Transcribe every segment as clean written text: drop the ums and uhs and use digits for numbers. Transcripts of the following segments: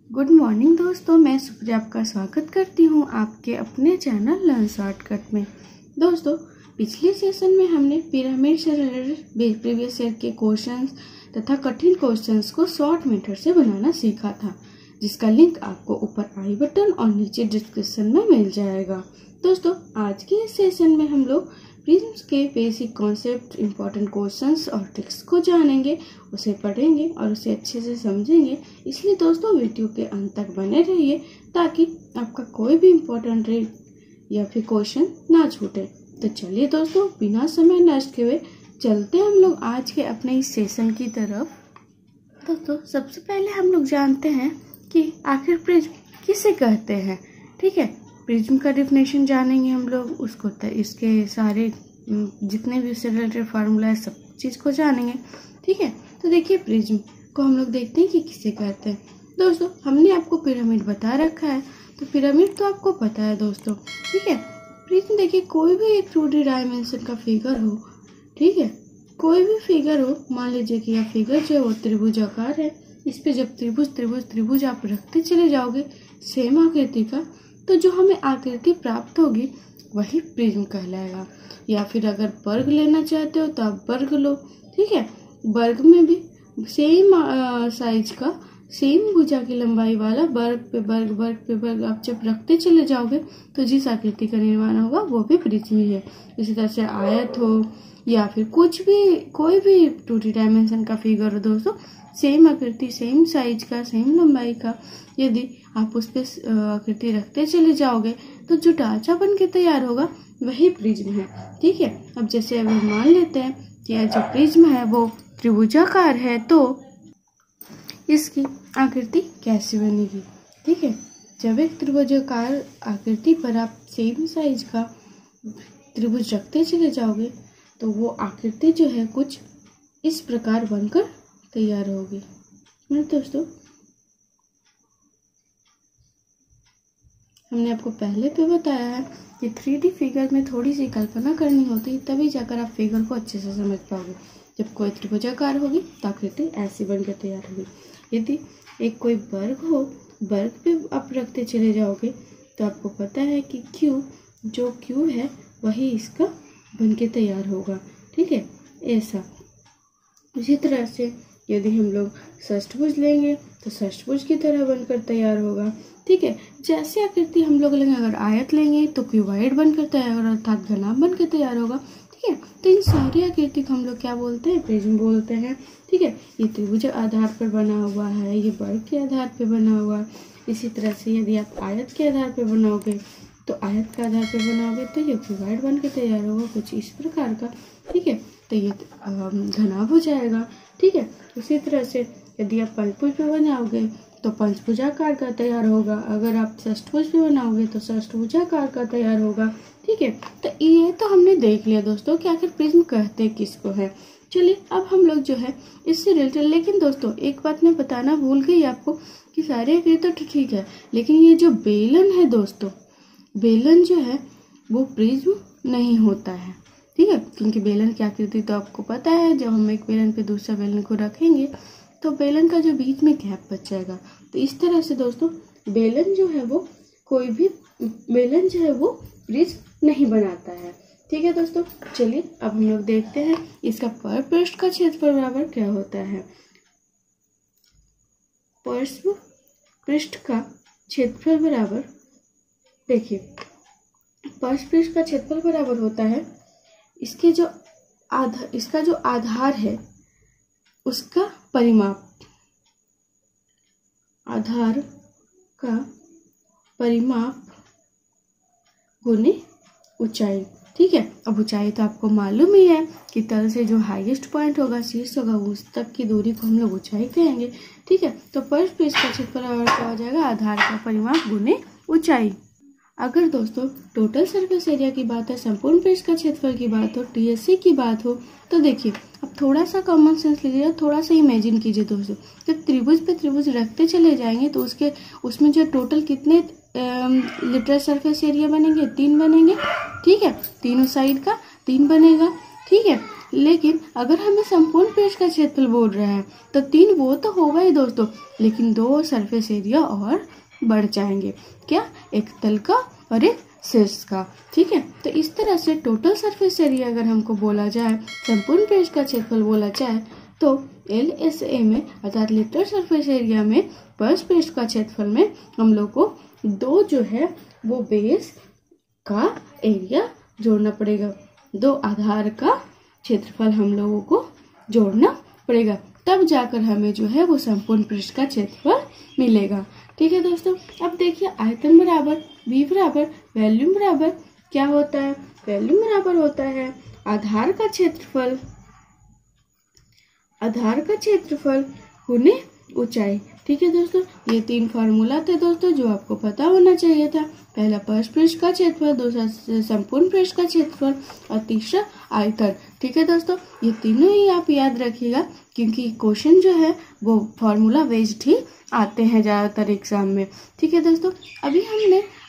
Good morning दोस्तों, मैं सुप्रिया आपका स्वागत करती हूँ आपके अपने चैनल लर्न शॉर्टकट में। दोस्तों, पिछले सेशन में हमने पिरामिड से रिलेटेड प्रीवियस ईयर के क्वेश्चंस तथा कठिन क्वेश्चंस को शॉर्ट मेथड से बनाना सीखा था, जिसका लिंक आपको ऊपर आई बटन और नीचे डिस्क्रिप्शन में मिल जाएगा। दोस्तों, आज के इस सेशन में हम लोग प्रिज्म्स के बेसिक कॉन्सेप्ट, इम्पोर्टेंट क्वेश्चंस और ट्रिक्स को जानेंगे, उसे पढ़ेंगे और उसे अच्छे से समझेंगे। इसलिए दोस्तों, वीडियो के अंत तक बने रहिए ताकि आपका कोई भी इम्पोर्टेंट ट्रिक या फिर क्वेश्चन ना छूटे। तो चलिए दोस्तों, बिना समय नष्ट किए चलते हम लोग आज के अपने इस सेशन की तरफ। दोस्तों, सबसे पहले हम लोग जानते हैं कि आखिर प्रिज्म किसे कहते हैं। ठीक है, प्रिज्म का डेफिनेशन जानेंगे हम लोग, उसको इसके सारे जितने भी उससे रिलेटेड फार्मूला है सब चीज़ को जानेंगे। ठीक है, तो देखिए प्रिज्म को हम लोग देखते हैं कि किसे कहते हैं। दोस्तों, हमने आपको पिरामिड बता रखा है, तो पिरामिड तो आपको पता है दोस्तों। ठीक है, प्रिज्म देखिए कोई भी एक 2D डायमेंशन का फिगर हो, ठीक है, कोई भी फिगर हो, मान लीजिए कि यह फिगर जो है वो त्रिभुजाकार है। इस पे जब त्रिभुज आप रखते चले जाओगे सेम आकृति का, तो जो हमें आकृति प्राप्त होगी वही प्रिज्म कहलाएगा। या फिर अगर वर्ग लेना चाहते हो तो आप वर्ग लो। ठीक है, वर्ग में भी सेम साइज का, सेम भुजा की लंबाई वाला वर्ग पे वर्ग आप जब रखते चले जाओगे तो जिस आकृति का निर्माण होगा वो भी प्रिज्म ही है। इसी तरह से आयत हो या फिर कुछ भी, कोई भी 2D डायमेंशन का फिगर हो दोस्तों, सेम आकृति, सेम साइज का, सेम लंबाई का, यदि आप उस पर आकृति रखते चले जाओगे तो जो ढांचा बन के तैयार होगा वही प्रिज्म है। ठीक है, अब जैसे अगर मान लेते हैं कि यह जो प्रिज्म है वो त्रिभुजाकार है, तो इसकी आकृति कैसी बनेगी। ठीक है, जब एक त्रिभुजाकार आकृति पर आप सेम साइज का त्रिभुज रखते चले जाओगे तो वो आकृति जो है कुछ इस प्रकार बनकर तैयार होगी। दोस्तों, हमने आपको पहले पे बताया है कि 3D फिगर में थोड़ी सी कल्पना करनी होती है, तभी जाकर आप फिगर को अच्छे से समझ पाओगे। जब कोई त्रिभुजाकार होगी तो आकृति ऐसी बनकर तैयार होगी। यदि एक कोई वर्ग हो, वर्ग पे आप रखते चले जाओगे तो आपको पता है कि जो क्यू है वही इसका बनके तैयार होगा। ठीक है, ऐसा। इसी तरह से यदि हम लोग षष्ठभुज लेंगे तो षष्ठभुज की तरह बनकर तैयार होगा। ठीक है, जैसे आकृति हम लोग लेंगे, अगर आयत लेंगे तो क्यूबॉइड बनकर तैयार होगा, अर्थात घनाभ बनकर तैयार होगा। ठीक है, तो इन सारी आकृति को हम लोग क्या बोलते हैं, प्रिज्म बोलते हैं। ठीक है, ये त्रिभुज आधार पर बना हुआ है, ये वर्ग के आधार पर बना हुआ है। इसी तरह से यदि आप आयत के आधार पर बनाओगे तो आयत के आधार पर बनाओगे तो ये क्यूबॉइड बन के तैयार होगा, कुछ इस प्रकार का। ठीक है, तो ये घनाभ हो जाएगा। ठीक है, उसी तरह से यदि आप पंचभुज पे बनाओगे तो पंचभुजाकार का तैयार होगा, अगर आप षष्ठभुज पे बनाओगे तो षष्ठभुजाकार का तैयार होगा। ठीक है, तो ये तो हमने देख लिया दोस्तों कि आखिर प्रिज्म कहते किसको है। चलिए, अब हम लोग जो है इससे रिलेटेड, लेकिन दोस्तों एक बात मैं बताना भूल गई आपको कि सारे आकृति तो ठीक है, लेकिन ये जो बेलन है दोस्तों, बेलन जो है वो प्रिज्म नहीं होता है। ठीक है, क्योंकि बेलन की आकृति तो आपको पता है, जब हम एक बेलन पे दूसरा बेलन को रखेंगे तो बेलन का जो बीच में गैप बच जाएगा। तो इस तरह से दोस्तों बेलन जो है वो, कोई भी बेलन जो है वो प्रिज्म नहीं बनाता है। ठीक है दोस्तों, चलिए अब हम लोग देखते हैं इसका पर पृष्ठ का क्षेत्रफल बराबर क्या होता है। पृष्ठ का क्षेत्रफल बराबर, देखिए पृष्ठ का क्षेत्रफल बराबर होता है इसका जो आधार है उसका परिमाप, आधार का परिमाप गुने ऊंचाई। ठीक है, अब ऊंचाई तो आपको मालूम ही है कि तल से जो हाईएस्ट पॉइंट होगा, शीर्ष होगा, उस तक की दूरी को हम लोग ऊंचाई कहेंगे। ठीक है, तो पृष्ठ का क्षेत्रफल क्या हो जाएगा, आधार का परिमाप गुने ऊंचाई। अगर दोस्तों टोटल सरफेस एरिया की बात है, संपूर्ण पृष्ठ का क्षेत्रफल की बात हो, TSC की बात हो, तो देखिए अब थोड़ा सा कॉमन सेंस लीजिए, थोड़ा सा इमेजिन कीजिए दोस्तों। जब त्रिभुज पे त्रिभुज रखते चले जाएंगे तो उसमें जो टोटल कितने लिटरल सरफेस एरिया बनेंगे, 3 बनेंगे। ठीक है, तीनों साइड का 3 बनेगा। ठीक है, लेकिन अगर हमें संपूर्ण पृष्ठ का क्षेत्रफल बोल रहा है तो 3 वो तो होगा ही दोस्तों, लेकिन 2 सरफेस एरिया और बढ़ जाएंगे। क्या? एक तल का और एक शीर्ष का। ठीक है, तो इस तरह से टोटल सरफेस एरिया अगर हमको बोला जाए, संपूर्ण पृष्ठ का क्षेत्रफल बोला जाए, तो LSA में अर्थात लिटरल सरफेस एरिया में फर्श पृष्ठ का क्षेत्रफल में हम लोग को 2 जो है वो बेस का एरिया जोड़ना पड़ेगा, 2 आधार का क्षेत्रफल हम लोगों को जोड़ना पड़ेगा, तब जाकर हमें जो है वो संपूर्ण पृष्ठ का क्षेत्रफल मिलेगा। ठीक है दोस्तों, अब देखिए आयतन बराबर V बराबर वॉल्यूम बराबर क्या होता है? वॉल्यूम बराबर होता है आधार का क्षेत्रफल गुने ऊंचाई। ठीक है दोस्तों, ये 3 फार्मूला थे दोस्तों जो आपको पता होना चाहिए था। पहला फर्श पृष्ठ का क्षेत्रफल, दूसरा संपूर्ण पृष्ठ का क्षेत्रफल और तीसरा आयतन। ठीक है दोस्तों, ये तीनों ही आप याद रखिएगा क्योंकि क्वेश्चन जो है वो फार्मूला बेस्ड ही आते हैं ज़्यादातर एग्जाम में। ठीक है दोस्तों,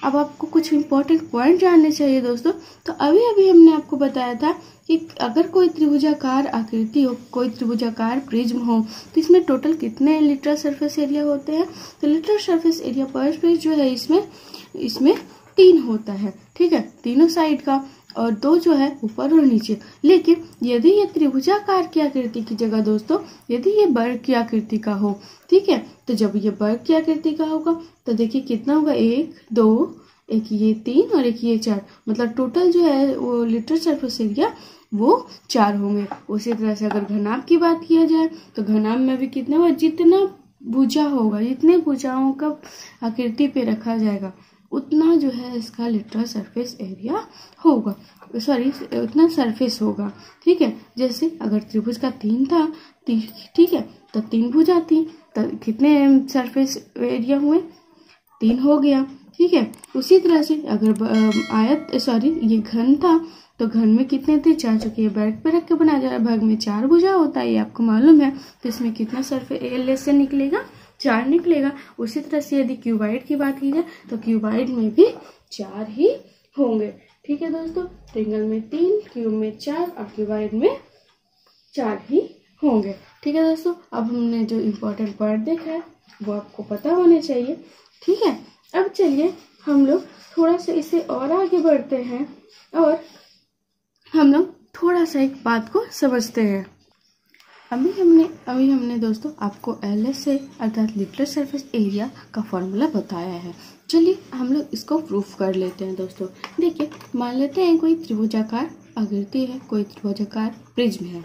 अब आपको कुछ इंपॉर्टेंट पॉइंट जानने चाहिए दोस्तों। तो अभी हमने आपको बताया था कि अगर कोई त्रिभुजाकार आकृति हो, कोई त्रिभुजाकार प्रिज्म हो, तो इसमें टोटल कितने लिटरल सरफेस एरिया होते हैं? तो लिटरल सरफेस एरिया पर पेज जो है इसमें 3 होता है। ठीक है, तीनों साइड का, और 2 जो है ऊपर और नीचे। लेकिन यदि ये त्रिभुजाकार की आकृति की जगह दोस्तों यदि ये वर्ग की आकृति का हो, ठीक है, तो जब ये वर्ग की आकृति का होगा तो देखिए कितना होगा, 1 2 एक ये 3 और एक ये 4, मतलब टोटल जो है वो लिटरल सरफेस एरिया वो 4 होंगे। उसी तरह से अगर घनाभ की बात किया जाए तो घनाभ में भी कितना होगा, जितना भुजा होगा, जितने भुजाओं का आकृति पे रखा जाएगा उतना जो है इसका लिटरल सरफेस एरिया होगा, उतना सरफेस होगा। ठीक है, जैसे अगर त्रिभुज का 3 था, ठीक है, तो 3 भुजा थी तो कितने सरफेस एरिया हुए, 3 हो गया। ठीक है, उसी तरह से अगर ये घन था तो घन में कितने थे, 4, चूंकि ये वर्ग पे रख के बनाया जा रहा है, भाग में 4 भुजा होता है, ये आपको मालूम है, तो इसमें कितना सरफेस एल से निकलेगा, 4 निकलेगा। उसी तरह से यदि क्यूबाइड की बात की जाए तो क्यूबाइड में भी 4 ही होंगे। ठीक है दोस्तों, ट्रायंगल में 3, क्यूब में 4 और क्यूबाइड में 4 ही होंगे। ठीक है दोस्तों, अब हमने जो इम्पोर्टेंट पॉइंट देखा है वो आपको पता होने चाहिए। ठीक है, अब चलिए हम लोग थोड़ा सा इसे और आगे बढ़ते हैं और हम लोग थोड़ा सा एक बात को समझते हैं। अभी हमने दोस्तों आपको LSA अर्थात लिटरल सरफेस एरिया का फॉर्मूला बताया है। चलिए हम लोग इसको प्रूफ कर लेते हैं दोस्तों। देखिए, मान लेते हैं कोई त्रिभुजाकार आकृति है, कोई त्रिभुजाकार प्रिज्म है,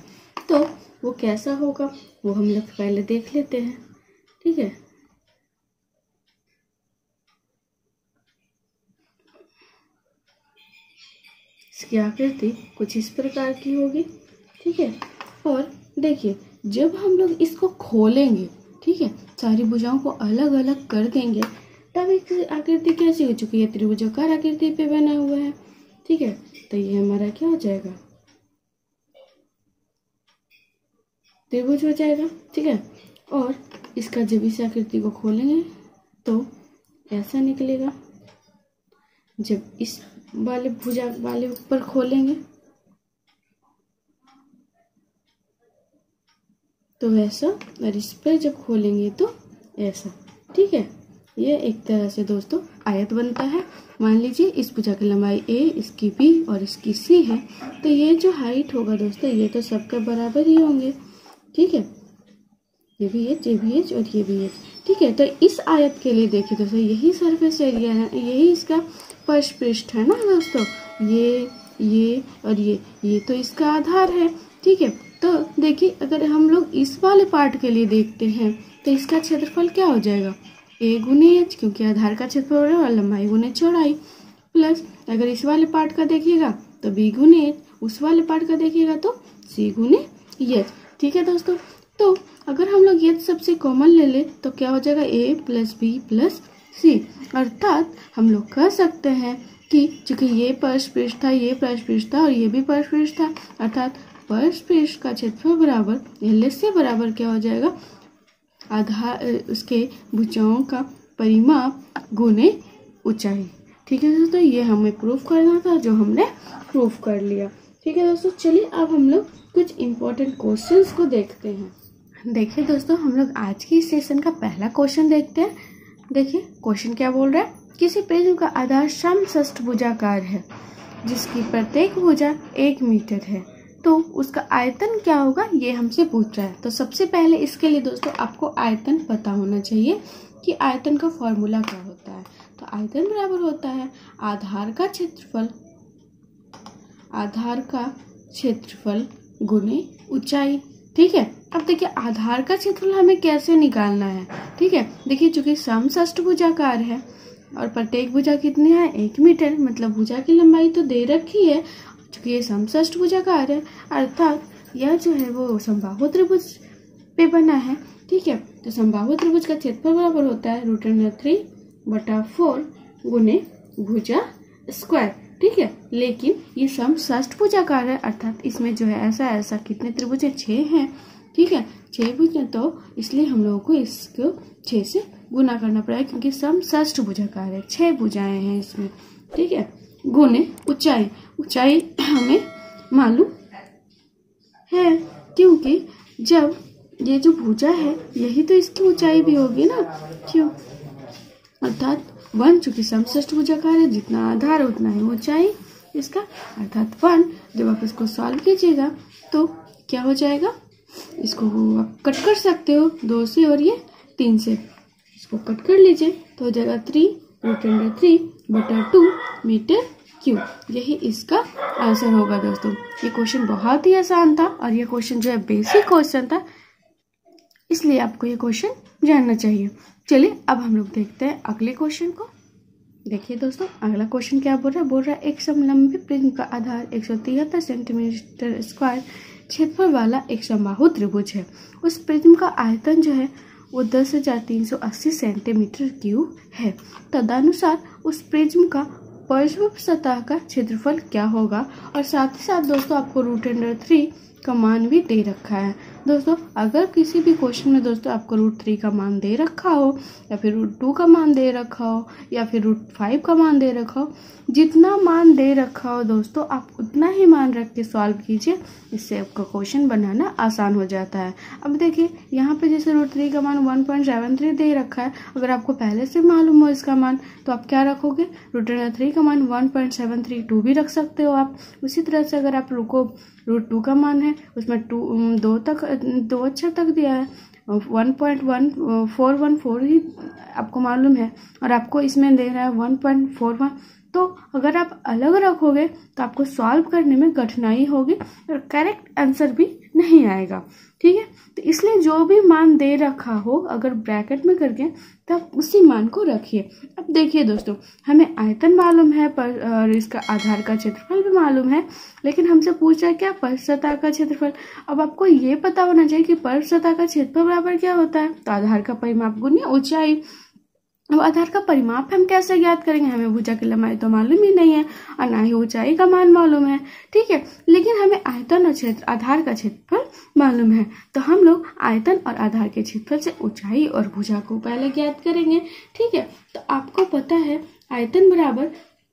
तो वो कैसा होगा वो हम लोग पहले देख लेते हैं। ठीक है, इसकी आकृति कुछ इस प्रकार की होगी। ठीक है, और देखिए जब हम लोग इसको खोलेंगे, ठीक है, सारी भुजाओं को अलग अलग कर देंगे, तब एक आकृति कैसी हो चुकी है, त्रिभुजाकार आकृति पे बना हुआ है। ठीक है, तो ये हमारा क्या हो जाएगा, त्रिभुज हो जाएगा। ठीक है, और इसका जब इस आकृति को खोलेंगे तो ऐसा निकलेगा, जब इस वाले भुजा वाले ऊपर खोलेंगे तो वैसा, और इस पर जब खोलेंगे तो ऐसा। ठीक है, ये एक तरह से दोस्तों आयत बनता है। मान लीजिए इस भुजा की लंबाई A, इसकी B और इसकी C है, तो ये जो हाइट होगा दोस्तों ये तो सबके बराबर ही होंगे। ठीक है, ये भी H, ये भी H और ये भी H। ठीक है, तो इस आयत के लिए देखिए दोस्तों यही सरफेस एरिया है, यही इसका फर्श पृष्ठ है ना दोस्तों, ये और ये तो इसका आधार है। ठीक है, तो देखिए अगर हम लोग इस वाले पार्ट के लिए देखते हैं तो इसका क्षेत्रफल क्या हो जाएगा, A गुने H, क्योंकि आधार का क्षेत्रफल और लंबाई गुने चौड़ाई, प्लस अगर इस वाले पार्ट का देखिएगा तो B गुने H, उस वाले पार्ट का देखिएगा तो C गुने H। ठीक है दोस्तों, तो अगर हम लोग ये सबसे कॉमन ले ले तो क्या हो जाएगा, A plus B plus C, अर्थात हम लोग कह सकते हैं कि चूंकि ये फर्श पृष्ठ था, ये फर्श पृष्ठ था और ये भी फर्श पृष्ठ था, अर्थात फर्श पृष्ठ का क्षेत्रफल बराबर LSA बराबर क्या हो जाएगा, आधार उसके भुजाओं का परिमाप गुने ऊंचाई। ठीक है दोस्तों, ये हमें प्रूफ करना था जो हमने प्रूफ कर लिया। ठीक है दोस्तों, चलिए अब हम लोग कुछ इम्पोर्टेंट क्वेश्चंस को देखते हैं। देखिए दोस्तों, हम लोग आज की सेशन का पहला क्वेश्चन देखते हैं। देखिए क्वेश्चन क्या बोल रहा है, किसी प्रिज्म का आधार समषष्ठभुजाकार है जिसकी प्रत्येक भुजा 1 मीटर है, तो उसका आयतन क्या होगा, ये हमसे पूछ रहा है। तो सबसे पहले इसके लिए दोस्तों आपको आयतन पता होना चाहिए कि आयतन का फॉर्मूला क्या होता है। तो आयतन बराबर होता है आधार का क्षेत्रफल गुने ऊंचाई। ठीक है, अब देखिए आधार का क्षेत्रफल हमें कैसे निकालना है। ठीक है, देखिए चूंकि समषष्ठभुजाकार है और प्रत्येक भुजा कितनी है, 1 मीटर, मतलब भुजा की लंबाई तो दे रखी है। चूंकि ये समषष्ठभुजाकार है अर्थात यह जो है वो समबाहु त्रिभुज पे बना है। ठीक है, तो समबाहु त्रिभुज का क्षेत्रफल बराबर होता है √3/4 गुने भुजा स्क्वायर। ठीक है, लेकिन ये समषष्ठभुजाकार है अर्थात इसमें जो है ऐसा कितने त्रिभुज है, 6 हैं। ठीक है, 6 भुज, तो इसलिए हम लोगों को इसको 6 से गुना करना पड़ेगा क्योंकि समषष्ठभुजाकार है, 6 भुजाएं हैं इसमें। ठीक है, गुने ऊंचाई हमें मालूम है क्योंकि जब ये जो भुजा है यही तो इसकी ऊंचाई भी होगी ना, क्यों, अर्थात 1, चूंकि समषष्ठभुजाकार है, जितना आधार उतना ही ऊंचाई इसका, अर्थात 1। जब आप इसको सॉल्व कीजिएगा तो क्या हो जाएगा, इसको आप कट कर सकते हो 2 से और ये 3 से, इसको कट कर लीजिए तो हो जाएगा 3√3/2 मीटर क्यूब। यही इसका आंसर होगा दोस्तों। ये क्वेश्चन बहुत ही आसान था और ये क्वेश्चन जो है बेसिक क्वेश्चन था, इसलिए आपको ये क्वेश्चन जानना चाहिए। चलिए अब हम लोग देखते हैं अगले क्वेश्चन को। देखिए दोस्तों, अगला क्वेश्चन क्या बोल रहा है, एक समलंबी प्रिज्म का आधार 173 सेंटीमीटर स्क्वायर क्षेत्रफल वाला एक समबाहु त्रिभुज है। उस प्रिज्म का आयतन जो है वो 10,380 सेंटीमीटर क्यूब है। तदनुसार उस प्रिज्म का परिपृष्ठ सतह का क्षेत्रफल क्या होगा, और साथ ही साथ दोस्तों आपको √3 का मान भी दे रखा है। दोस्तों अगर किसी भी क्वेश्चन में दोस्तों आपको √3 का मान दे रखा हो या फिर √2 का मान दे रखा हो या फिर √5 का मान दे रखा हो, जितना मान दे रखा हो दोस्तों आप उतना ही मान रख के सॉल्व कीजिए, इससे आपका क्वेश्चन बनाना आसान हो जाता है। अब देखिए यहाँ पे जैसे √3 का मान 1.73 दे रखा है, अगर आपको पहले से मालूम हो इसका मान तो आप क्या रखोगे, √3 का मान 1.732 भी रख सकते हो आप। उसी तरह से अगर आप √2 का मान है उसमें 2 अक्षर तक दिया है, 1.1414 ही आपको मालूम है और आपको इसमें दे रहा है 1.41, तो अगर आप अलग रखोगे तो आपको सॉल्व करने में कठिनाई होगी और करेक्ट आंसर भी नहीं आएगा। ठीक है, तो इसलिए जो भी मान दे रखा हो अगर ब्रैकेट में करके तब उसी मान को रखिए। अब देखिए दोस्तों, हमें आयतन मालूम है और इसका आधार का क्षेत्रफल भी मालूम है, लेकिन हमसे पूछ रहा है क्या, परिपृष्ठ सतह का क्षेत्रफल। अब आपको ये पता होना चाहिए कि परिपृष्ठ सतह का क्षेत्रफल बराबर क्या होता है, तो आधार का परिमाप गुने ऊंचाई। अब आधार का परिमाप हम कैसे ज्ञात करेंगे, हमें भुजा की लंबाई तो मालूम ही नहीं है और ना ही ऊंचाई का मान मालूम है। ठीक है, लेकिन हमें आयतन और आधार का क्षेत्रफल मालूम है, तो हम लोग आयतन और आधार के क्षेत्रफल से ऊंचाई और भुजा को पहले ज्ञात करेंगे। ठीक है, तो आपको पता है आयतन बराबर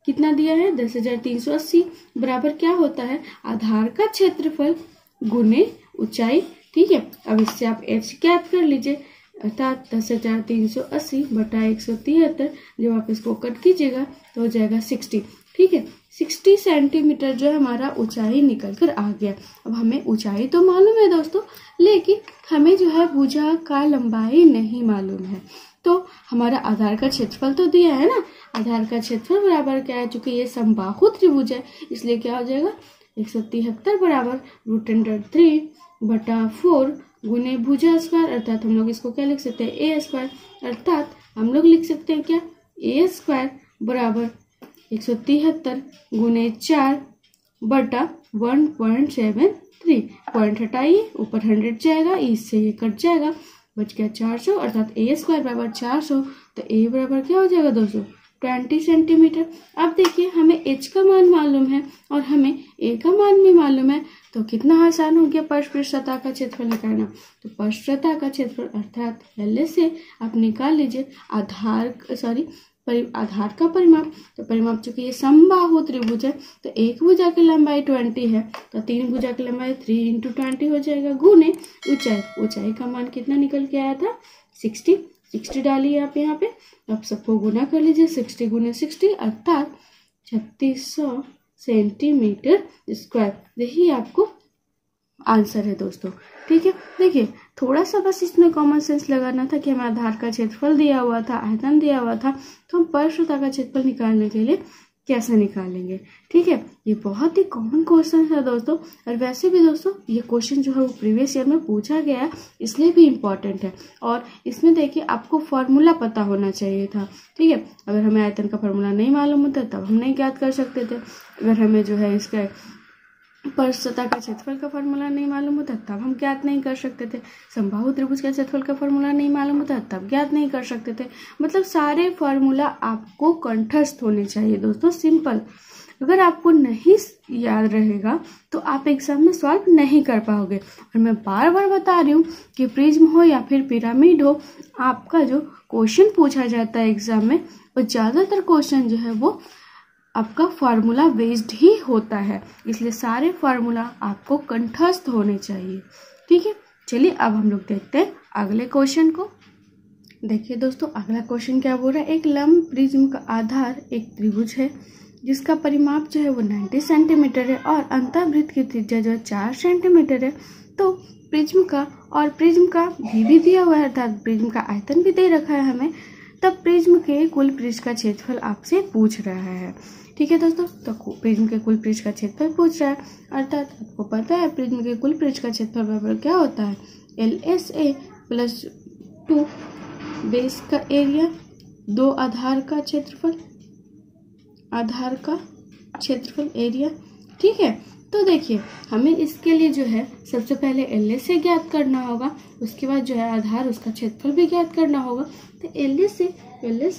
कितना दिया है, 10,380 बराबर क्या होता है, आधार का क्षेत्रफल गुने ऊंचाई। ठीक है, अब इससे आप h ज्ञात कर लीजिए, अर्थात 10,380/173। जब आप इसको कट कीजिएगा तो हो जाएगा 60। ठीक है, 60 सेंटीमीटर जो है हमारा ऊंचाई निकल कर आ गया। अब हमें ऊंचाई तो मालूम है दोस्तों, लेकिन हमें जो है भुजा का लंबाई नहीं मालूम है। तो हमारा आधार का क्षेत्रफल तो दिया है ना, आधार का क्षेत्रफल बराबर क्या है, चूंकि ये समबाहु त्रिभुज है इसलिए क्या हो जाएगा, 173 बराबर √3/4 गुने भुजा स्क्वायर, अर्थात हम लोग इसको क्या लिख सकते हैं, a स्क्वायर, अर्थात हम लोग लिख सकते हैं क्या, a स्क्वायर बराबर 173 गुने 4/1.73। पॉइंट हटाइए, ऊपर 100 जाएगा, इससे ये कट जाएगा, बच गया 400, अर्थात a स्क्वायर बराबर 400, तो a बराबर क्या हो जाएगा दोस्तों, 20 सेंटीमीटर। अब देखिए हमें h का मान मालूम है और हमें a का मान भी मालूम है, तो कितना आसान हो गया परिपृष्ठ सतह का क्षेत्रफल निकालना। तो परिपृष्ठ सतह का क्षेत्रफल अर्थात पहले से आप निकाल लीजिए आधार का परिमाप, तो परिमाप चूंकि ये समबाहु त्रिभुज है तो एक भुजा की लंबाई 20 है, तो 3 भुजा की लंबाई 3 × 20 हो जाएगा, गुने ऊंचाई, ऊंचाई का मान कितना निकल के आया था 60 डालिए आप यहाँ पे। अब सबको गुना कर लीजिए, 60 × 60 अर्थात 3600 सेंटीमीटर स्क्वायर, यही आपको आंसर है दोस्तों। ठीक है, देखिए थोड़ा सा बस इसमें कॉमन सेंस लगाना था कि हमें आधार का क्षेत्रफल दिया हुआ था, आयतन दिया हुआ था, तो हम पार्श्वता का क्षेत्रफल निकालने के लिए कैसे निकालेंगे। ठीक है, ये बहुत ही कॉमन क्वेश्चन है दोस्तों, और वैसे भी दोस्तों ये क्वेश्चन जो है वो प्रीवियस ईयर में पूछा गया है, इसलिए भी इम्पोर्टेंट है। और इसमें देखिए आपको फॉर्मूला पता होना चाहिए था। ठीक है, अगर हमें आयतन का फॉर्मूला नहीं मालूम होता तब हम नहीं ज्ञात कर सकते थे, अगर हमें जो है इसका पार्श्वता का क्षेत्रफल का फॉर्मूला नहीं मालूम होता तब हम ज्ञात नहीं कर सकते थे, समबाहु त्रिभुज का क्षेत्रफल का फॉर्मूला नहीं मालूम होता तब ज्ञात नहीं कर सकते थे। मतलब सारे फॉर्मूला आपको कंठस्थ होने चाहिए दोस्तों, सिंपल। अगर आपको नहीं याद रहेगा तो आप एग्जाम में सॉल्व नहीं कर पाओगे। और मैं बार बार बता रही हूँ कि प्रिज्म हो या फिर पिरामिड हो, आपका जो क्वेश्चन पूछा जाता है एग्जाम में वो ज़्यादातर क्वेश्चन जो है वो आपका फार्मूला बेस्ड ही होता है, इसलिए सारे फार्मूला आपको कंठस्थ होने चाहिए। ठीक है, चलिए अब हम लोग देखते हैं अगले क्वेश्चन को। देखिए दोस्तों अगला क्वेश्चन क्या बोल रहा है, एक लंब प्रिज्म का आधार एक त्रिभुज है जिसका परिमाप जो है वो 90 सेंटीमीटर है और अंतःवृत्त की त्रिज्या जो है 4 सेंटीमीटर है। तो प्रिज्म का भी दिया हुआ है, अर्थात प्रिज्म का आयतन भी दे रखा है हमें, तब प्रिज्म के कुल पृष्ठ का क्षेत्रफल आपसे पूछ रहा है। ठीक है दोस्तों, तो प्रिज्म के कुल पृष्ठ का क्षेत्रफल पूछ रहा है, अर्थात आपको पता है प्रिज्म के कुल पृष्ठ का क्षेत्रफल बराबर क्या होता है, LSA + 2 बेस का एरिया 2 आधार का क्षेत्रफल एरिया। ठीक है, तो देखिए हमें इसके लिए जो है सबसे पहले LSA ज्ञात करना होगा, उसके बाद जो है आधार उसका क्षेत्रफल भी ज्ञात करना होगा। तो LSA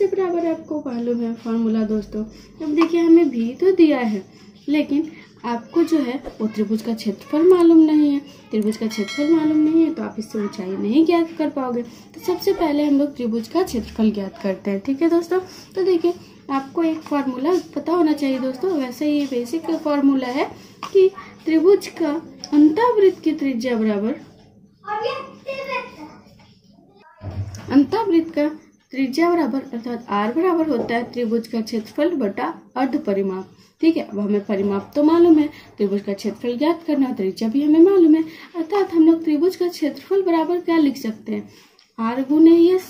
बराबर आपको मालूम है फॉर्मूला दोस्तों। अब देखिए हमें भी तो दिया है, लेकिन आपको जो है वो त्रिभुज का क्षेत्रफल मालूम नहीं है। त्रिभुज का क्षेत्रफल मालूम नहीं है तो आप इससे ऊंचाई नहीं ज्ञात कर पाओगे। तो सबसे पहले हम लोग त्रिभुज का क्षेत्रफल ज्ञात करते हैं। ठीक है दोस्तों, तो देखिए आपको एक फार्मूला पता होना चाहिए दोस्तों, वैसे ये बेसिक फार्मूला है कि त्रिभुज का अंतःवृत्त की त्रिज्या बराबर अर्थात R बराबर होता है त्रिभुज का क्षेत्रफल बटा अर्ध परिमाप। ठीक है, अब हमें परिमाप तो मालूम है, त्रिभुज का क्षेत्रफल ज्ञात करना, त्रिज्या भी हमें मालूम है, अर्थात हम लोग त्रिभुज का क्षेत्रफल बराबर क्या लिख सकते हैं, R × S।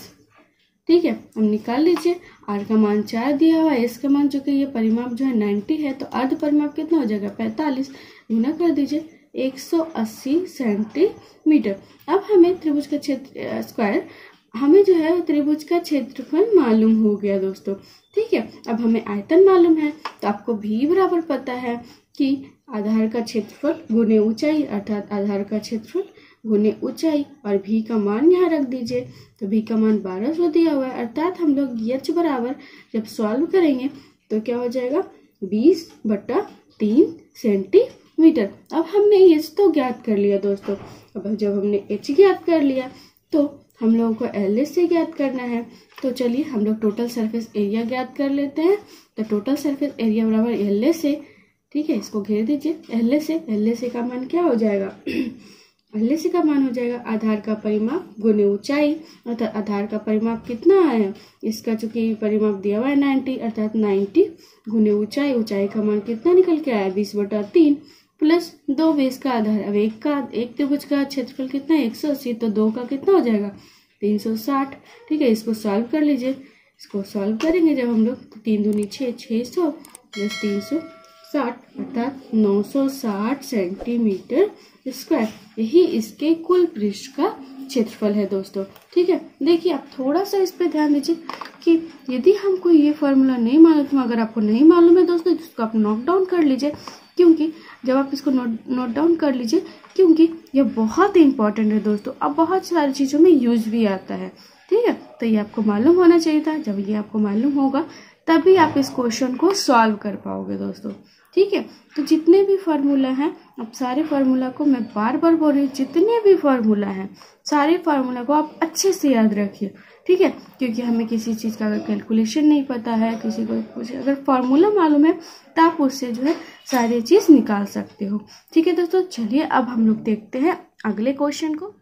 ठीक है, हम निकाल लीजिए, R का मान 4 दिया हुआ है, S का मान जो कि ये परिमाप जो है 90 है, तो अर्ध परिमाप कितना हो जाएगा 45, गुना कर दीजिए 180 सेंटीमीटर। अब हमें त्रिभुज का क्षेत्र स्क्वायर, हमें जो है त्रिभुज का क्षेत्रफल मालूम हो गया दोस्तों। ठीक है, अब हमें आयतन मालूम है, तो आपको भी बराबर पता है कि आधार का क्षेत्रफल गुने ऊंचाई, अर्थात आधार का क्षेत्रफल गुने ऊंचाई, और भी का मान यहाँ रख दीजिए। तो भी का मान 1200 दिया हुआ है, अर्थात हम लोग H बराबर जब सॉल्व करेंगे तो क्या हो जाएगा 20/3 सेंटीमीटर। अब हमने H तो ज्ञात कर लिया दोस्तों। अब जब हमने H ज्ञात कर लिया तो हम लोगों को LSA ज्ञात करना है। तो चलिए हम लोग टोटल सरफेस एरिया ज्ञात कर लेते हैं। तो टोटल सरफेस एरिया बराबर LSA। ठीक है, इसको घेर दीजिए, LSA का मान क्या हो जाएगा LSA का मान हो जाएगा आधार का परिमाप गुने ऊंचाई, अर्थात आधार का परिमाप कितना है, इसका चूंकि परिमाप दिया हुआ है 90, अर्थात 90 गुने ऊंचाई, ऊंचाई का मान कितना निकल के आया 20/3 प्लस 2 बेस का आधार। अब एक त्रिभुज का क्षेत्रफल कितना है 180, तो 2 का कितना हो जाएगा 360। ठीक है, इसको सॉल्व कर लीजिए, इसको सॉल्व करेंगे जब हम लोग, 3 दूनी 6, 600 प्लस 360 अर्थात 960 सेंटीमीटर स्क्वायर, यही इसके कुल पृष्ठ का क्षेत्रफल है दोस्तों। ठीक है, देखिए आप थोड़ा सा इस पे ध्यान दीजिए कि यदि हमको ये फॉर्मूला नहीं मालूम, अगर आपको नहीं मालूम है दोस्तों तो इसको आप नोट डाउन कर लीजिए, क्योंकि जब आप इसको नोट डाउन कर लीजिए, क्योंकि ये बहुत इंपॉर्टेंट है दोस्तों, अब बहुत सारी चीज़ों में यूज भी आता है। ठीक है, तो ये आपको मालूम होना चाहिए था, जब ये आपको मालूम होगा तभी आप इस क्वेश्चन को सॉल्व कर पाओगे दोस्तों। ठीक है, तो जितने भी फार्मूला हैं, अब सारे फार्मूला को मैं बार बार बोल रही हूँ, जितने भी फार्मूला हैं सारे फार्मूला को आप अच्छे से याद रखिए। ठीक है, क्योंकि हमें किसी चीज़ का अगर कैलकुलेशन नहीं पता है, किसी को कुछ अगर फार्मूला मालूम है तो आप उससे जो है सारी चीज़ निकाल सकते हो। ठीक है दोस्तों, चलिए अब हम लोग देखते हैं अगले क्वेश्चन को।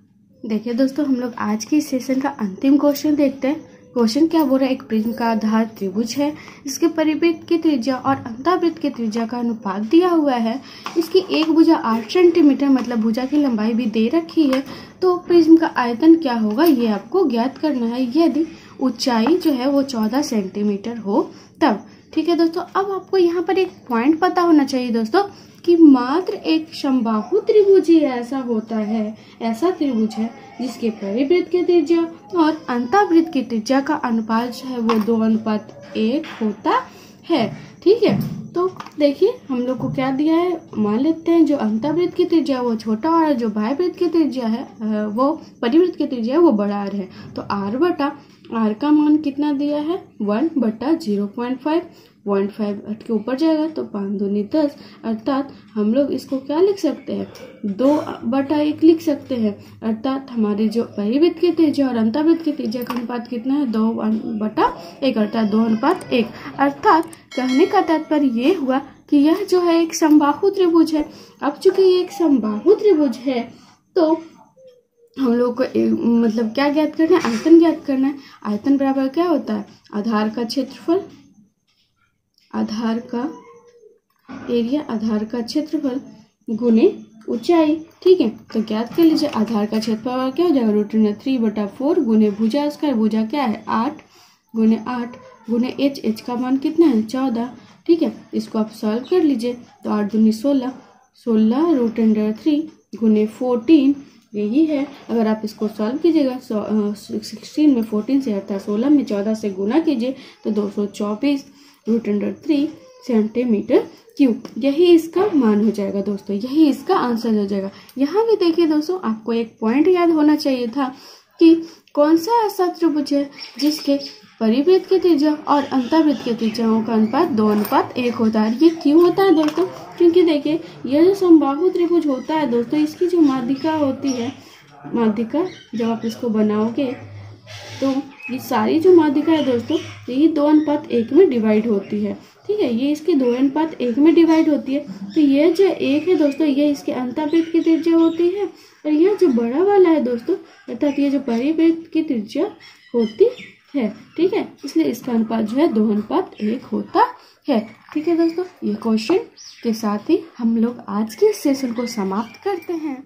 देखिए दोस्तों, हम लोग आज की सेशन का अंतिम क्वेश्चन देखते हैं। क्वेश्चन क्या बोल रहा है, एक प्रिज्म का आधार त्रिभुज है, इसके परिवृत्त की त्रिज्या और अंतःवृत्त की त्रिज्या का अनुपात दिया हुआ है, इसकी एक भुजा 8 सेंटीमीटर मतलब भुजा की लंबाई भी दे रखी है, तो प्रिज्म का आयतन क्या होगा ये आपको ज्ञात करना है यदि ऊंचाई जो है वो 14 सेंटीमीटर हो तब। ठीक है दोस्तों, अब आपको यहाँ पर एक पॉइंट पता होना चाहिए दोस्तों कि मात्र एक समबाहु त्रिभुज ही ऐसा होता है, ऐसा त्रिभुज है जिसके परिवृत्त की त्रिज्या और अंतःवृत्त की त्रिज्या का अनुपात जो है वो 2:1 होता है। ठीक है, तो देखिए हम लोग को क्या दिया है, मान लेते हैं जो अंतःवृत्त की त्रिज्या वो छोटा और जो बाह्यवृत्त की त्रिज्या है वो परिवृत्त की त्रिज्या है वो बड़ा r है। तो r का मान कितना दिया है 1/0.5, 0.5 के ऊपर जाएगा तो 5 दूनी 10, अर्थात हम लोग इसको क्या लिख सकते हैं 2/1 लिख सकते हैं। अर्थात हमारी जो परिवृत्त की त्रिज्या और अंतःवृत्त की त्रिज्या का अनुपात कितना है 2/1 अर्थात 2:1। अर्थात कहने का तात्पर्य ये हुआ कि यह जो है एक समबाहु त्रिभुज है। अब चूंकि ये एक समबाहु त्रिभुज है तो हम लोग को मतलब क्या ज्ञात करना है, आयतन ज्ञात करना है। आयतन बराबर क्या होता है, आधार का क्षेत्रफल, आधार का एरिया, आधार का क्षेत्रफल गुने ऊंचाई। ठीक है, तो ज्ञात कर लीजिए आधार का क्षेत्रफल क्या हो जाएगा √3/4 गुने भुजा, इसका भुजा क्या है 8 गुने 8 गुने h का मान कितना है 14। ठीक है, इसको आप सॉल्व कर लीजिए तो 8 दूनी 16, 16 √3 गुने 14 यही है। अगर आप इसको सॉल्व कीजिएगा 16 में 14 से अर्थात 16 में 14 से गुना कीजिए तो 224 √3 सेंटीमीटर क्यूब, यही इसका मान हो जाएगा दोस्तों, यही इसका आंसर हो जाएगा। यहाँ भी देखिए दोस्तों, आपको एक पॉइंट याद होना चाहिए था कि कौन सा ऐसा त्रिभुज है जिसके परिवृत्त की त्रिज्या और अंतःवृत्त की त्रिज्याओं का अनुपात 2:1 होता है। ये क्यों होता है दोस्तों, क्योंकि देखिए यह जो समबाहु त्रिभुज होता है दोस्तों, इसकी जो माध्यिका होती है, माध्यिका जब आप इसको बनाओगे तो ये सारी जो माध्यिका है दोस्तों ये 2:1 में डिवाइड होती है। ठीक है, ये इसके 2:1 में डिवाइड होती है। तो ये जो एक है दोस्तों ये इसके अंतःवृत्त की त्रिज्या होती है और यह जो बड़ा वाला है दोस्तों अर्थात ये जो परिवृत्त की त्रिज्या होती है। ठीक है, इसलिए इसका अनुपात जो है 2:1 होता है। ठीक है दोस्तों, ये क्वेश्चन के साथ ही हम लोग आज के सेशन को समाप्त करते हैं।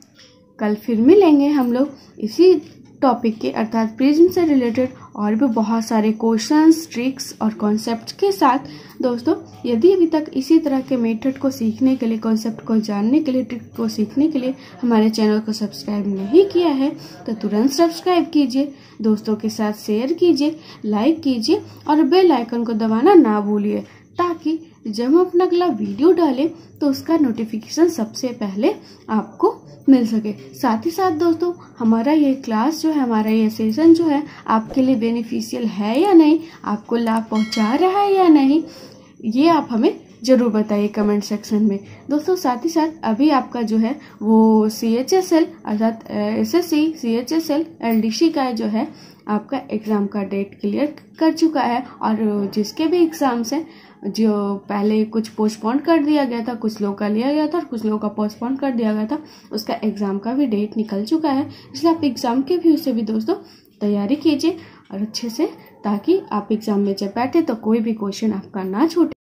कल फिर मिलेंगे हम लोग इसी टॉपिक के अर्थात प्रिज्म से रिलेटेड और भी बहुत सारे क्वेश्चंस, ट्रिक्स और कॉन्सेप्ट्स के साथ। दोस्तों यदि अभी तक इसी तरह के मेथड को सीखने के लिए, कॉन्सेप्ट को जानने के लिए, ट्रिक को सीखने के लिए हमारे चैनल को सब्सक्राइब नहीं किया है तो तुरंत सब्सक्राइब कीजिए, दोस्तों के साथ शेयर कीजिए, लाइक कीजिए और बेल आइकन को दबाना ना भूलिए ताकि जब हम अपना अगला वीडियो डालें तो उसका नोटिफिकेशन सबसे पहले आपको मिल सके। साथ ही साथ दोस्तों हमारा ये क्लास जो है, हमारा ये सेशन जो है आपके लिए बेनिफिशियल है या नहीं, आपको लाभ पहुंचा रहा है या नहीं, ये आप हमें ज़रूर बताइए कमेंट सेक्शन में। दोस्तों साथ ही साथ अभी आपका जो है वो CHSL अर्थात SSC CHSL LDC का जो है आपका एग्ज़ाम का डेट क्लियर कर चुका है और जिसके भी एग्ज़ाम्स हैं जो पहले कुछ पोस्टपोन कर दिया गया था, कुछ लोगों का लिया गया था और कुछ लोगों का पोस्टपोन कर दिया गया था, उसका एग्ज़ाम का भी डेट निकल चुका है। इसलिए आप एग्ज़ाम के व्यू से भी दोस्तों तैयारी कीजिए और अच्छे से, ताकि आप एग्ज़ाम में जब बैठे तो कोई भी क्वेश्चन आपका ना छूटे।